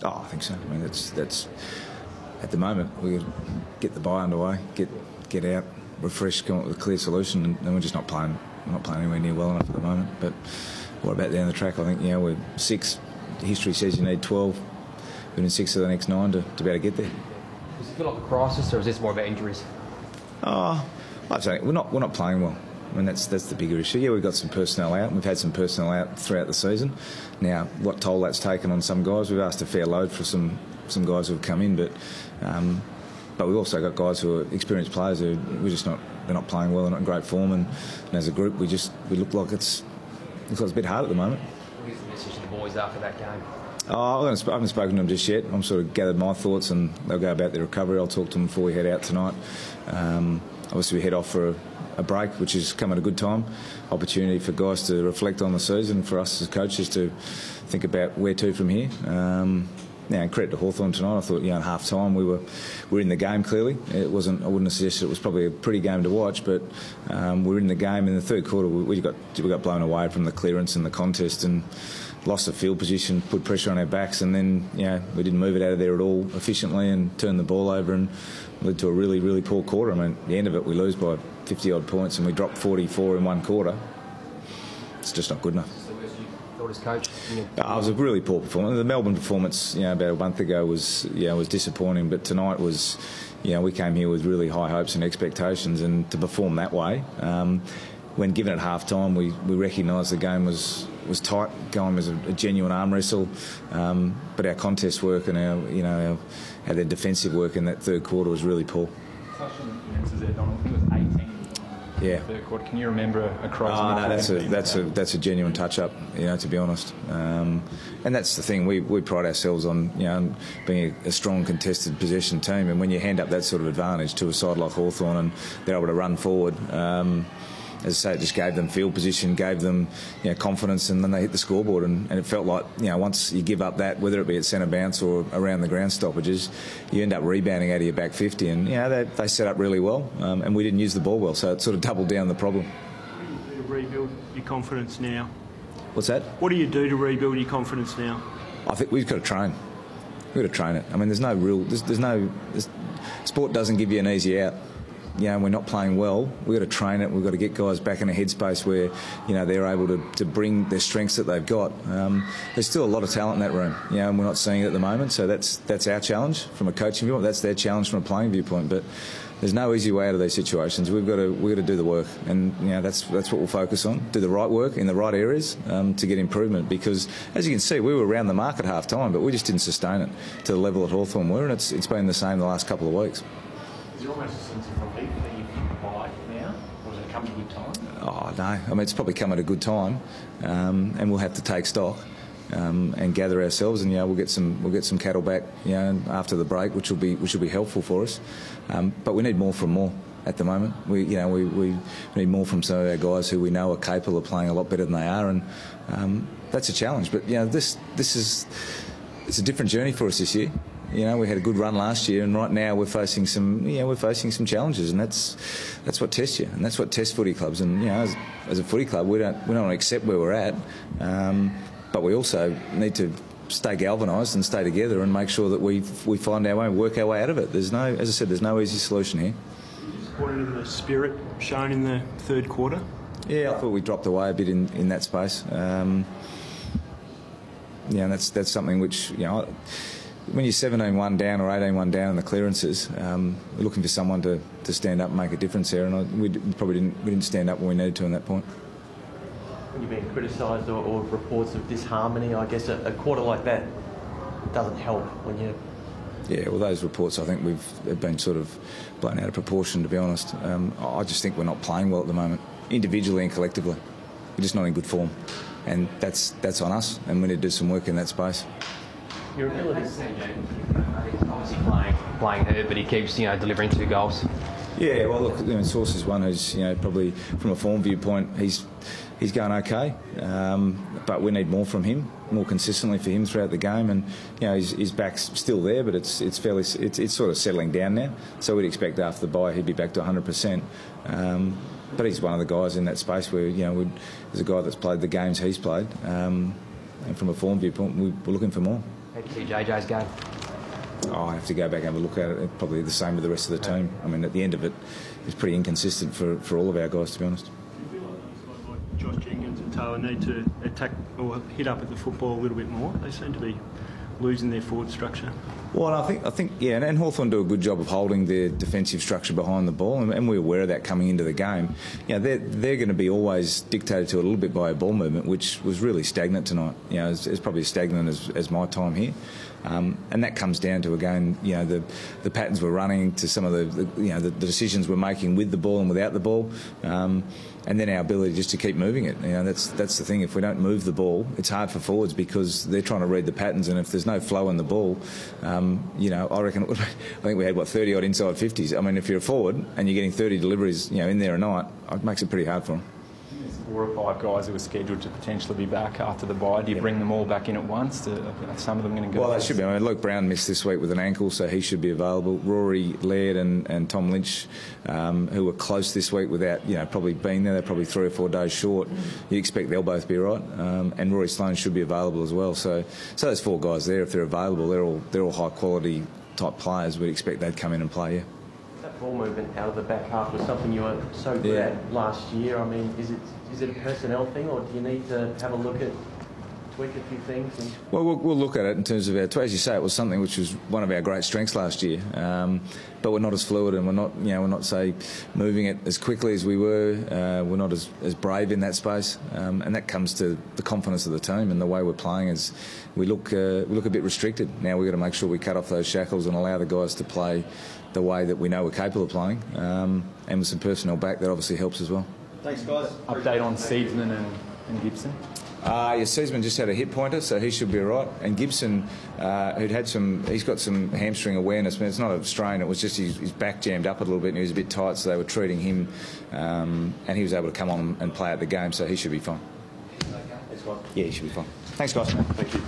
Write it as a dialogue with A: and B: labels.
A: Oh, I think so. I mean, that's at the moment we get the bye underway, get out, refresh, come up with a clear solution, and we're just not playing. We're not playing anywhere near well enough at the moment. But what about down the track? I think we're 6. History says you need 12. We're in 6 of the next 9 to be able to get there.
B: Does it feel like a crisis, or is this more about injuries?
A: I'd say we're not playing well. I mean, that's the bigger issue. Yeah, we've got some personnel out. We've had some personnel out throughout the season. Now, what toll that's taken on some guys, we've asked a fair load for some guys who have come in, but we've also got guys who are experienced players who they're not playing well, they're not in great form, and as a group we look like it's a bit hard at the moment.
B: What is the message to the boys after that game?
A: I haven't spoken to them just yet. I'm sort of gathered my thoughts, and they'll go about their recovery. I'll talk to them before we head out tonight. Obviously we head off for a break, which has come at a good time. Opportunity for guys to reflect on the season, for us as coaches to think about where to from here. Now, credit to Hawthorn tonight. I thought, at half time we were in the game clearly. It wasn't. I wouldn't have suggested it was probably a pretty game to watch, but we were in the game. In the third quarter, we got blown away from the clearance and the contest and lost the field position, put pressure on our backs, and then we didn't move it out of there at all efficiently and turned the ball over and led to a really, really poor quarter. I mean, at the end of it, we lose by 50 odd points and we dropped 44 in one quarter. It's just not good enough.
B: As coach?
A: It was a really poor performance. The Melbourne performance, about a month ago was disappointing, but tonight was, we came here with really high hopes and expectations, and to perform that way, when given at half time, we recognised the game was tight. Going was a genuine arm wrestle, but our contest work and our defensive work in that third quarter was really poor.
C: There, Donald. I think it was 18.
A: Yeah.
C: Third quarter. Can you remember a crisis?
A: No, that's a genuine touch-up, to be honest. And that's the thing. We pride ourselves on, being a strong contested possession team. And when you hand up that sort of advantage to a side like Hawthorn and they're able to run forward, as I say, it just gave them field position, gave them confidence, and then they hit the scoreboard. And it felt like, once you give up that, whether it be at centre bounce or around the ground stoppages, you end up rebounding out of your back 50. And, they set up really well, and we didn't use the ball well, so it sort of doubled down the problem.
D: What do you do to rebuild your confidence now?
A: What's that?
D: What do you do to rebuild your confidence now?
A: I think we've got to train. We've got to train it. I mean, there's no real... sport doesn't give you an easy out. We're not playing well. We've got to train it. We've got to get guys back in a headspace where, they're able to bring their strengths that they've got. There's still a lot of talent in that room, and we're not seeing it at the moment. So that's our challenge from a coaching viewpoint. That's their challenge from a playing viewpoint. But there's no easy way out of these situations. We've got to do the work, and that's what we'll focus on. Do the right work in the right areas to get improvement. Because as you can see, we were around the mark at half time, but we just didn't sustain it to the level that Hawthorn were, and it's been the same the last couple of weeks.
E: Is there almost a sense of relief that you can buy now, or does it come at a good time?
A: Oh no, I mean it's probably come at a good time, and we'll have to take stock and gather ourselves, and we'll get some cattle back, after the break, which will be helpful for us. But we need more from more at the moment. We need more from some of our guys who we know are capable of playing a lot better than they are, and that's a challenge. But it's a different journey for us this year. We had a good run last year, and right now we're facing some challenges, and that's what tests you, and that's what tests footy clubs. And as a footy club, we don't want to accept where we're at, but we also need to stay galvanised and stay together and make sure that we find our way, work our way out of it. As I said, there's no easy solution here.
D: Disappointed in the spirit shown in the third quarter?
A: Yeah, I thought we dropped away a bit in that space. And that's something which when you're 17-1 down or 18-1 down in the clearances, we're looking for someone to stand up and make a difference there, and we didn't stand up when we needed to in that point.
E: When you've been criticised or reports of disharmony, I guess a quarter like that doesn't help when you...
A: Yeah, well, those reports I think they've been sort of blown out of proportion, to be honest. I just think we're not playing well at the moment, individually and collectively. We're just not in good form, and that's on us, and we need to do some work in that space.
E: Your ability...
B: Obviously playing hurt, but he keeps delivering 2 goals.
A: Yeah, well, look, Source is one who's probably from a form viewpoint he's going okay, but we need more from him, more consistently for him throughout the game, and his back's still there, but it's sort of settling down now. So we'd expect after the bye he'd be back to 100%. But he's one of the guys in that space where there's a guy that's played the games he's played, and from a form viewpoint we're looking for more.
B: How do you see JJ's game?
A: Oh, I have to go back and have a look at it. It's probably the same with the rest of the team. I mean, at the end of it, it's pretty inconsistent for all of our guys, to be honest.
D: Do you feel like guys like Josh Jenkins and Taylor need to attack or hit up at the football a little bit more? They seem to be losing their forward structure.
A: Well, I think, yeah, and Hawthorn do a good job of holding their defensive structure behind the ball, and we're aware of that coming into the game. You know, they're going to be always dictated to a little bit by a ball movement, which was really stagnant tonight. You know, it's probably as stagnant as my time here. And that comes down to, again, you know, the patterns we're running, to some of the decisions we're making with the ball and without the ball, and then our ability just to keep moving it. You know, that's the thing. If we don't move the ball, it's hard for forwards because they're trying to read the patterns, and if there's no flow in the ball, you know, I reckon I think we had 30 odd inside 50s. I mean, if you're a forward and you're getting 30 deliveries, you know, in there a night, it makes it pretty hard for them.
C: 4 or 5 guys who were scheduled to potentially be back after the bye. Do you bring them all back in at once? Are some of them going to go?
A: Well, they should be. I mean, Luke Brown missed this week with an ankle, so he should be available. Rory Laird and Tom Lynch, who were close this week without, you know, probably being there. They're probably 3 or 4 days short. You expect they'll both be right. And Rory Sloane should be available as well. So those 4 guys there, if they're available, they're all high quality type players. We'd expect they'd come in and play. Yeah.
E: That ball movement out of the back half was something you were so good at last year. I mean, is it a personnel thing, or do you need to have a look at, tweak a few things?
A: Well, we'll look at it in terms of as you say, it was something which was one of our great strengths last year. But we're not as fluid, and we're not say moving it as quickly as we were. We're not as brave in that space, and that comes to the confidence of the team and the way we're playing. Is we look a bit restricted now. We've got to make sure we cut off those shackles and allow the guys to play the way that we know we're capable of playing, and with some personnel back, that obviously helps as well.
E: Thanks, guys.
C: Update on Seedsman and Gibson?
A: Seedsman just had a hip pointer, so he should be all right. And Gibson, he's got some hamstring awareness. I mean, it's not a strain, it was just his back jammed up a little bit and he was a bit tight, so they were treating him, and he was able to come on and play out the game, so he should be fine.
E: Thanks, guys.
A: Yeah, he should be fine. Thanks, guys.
E: Thank you.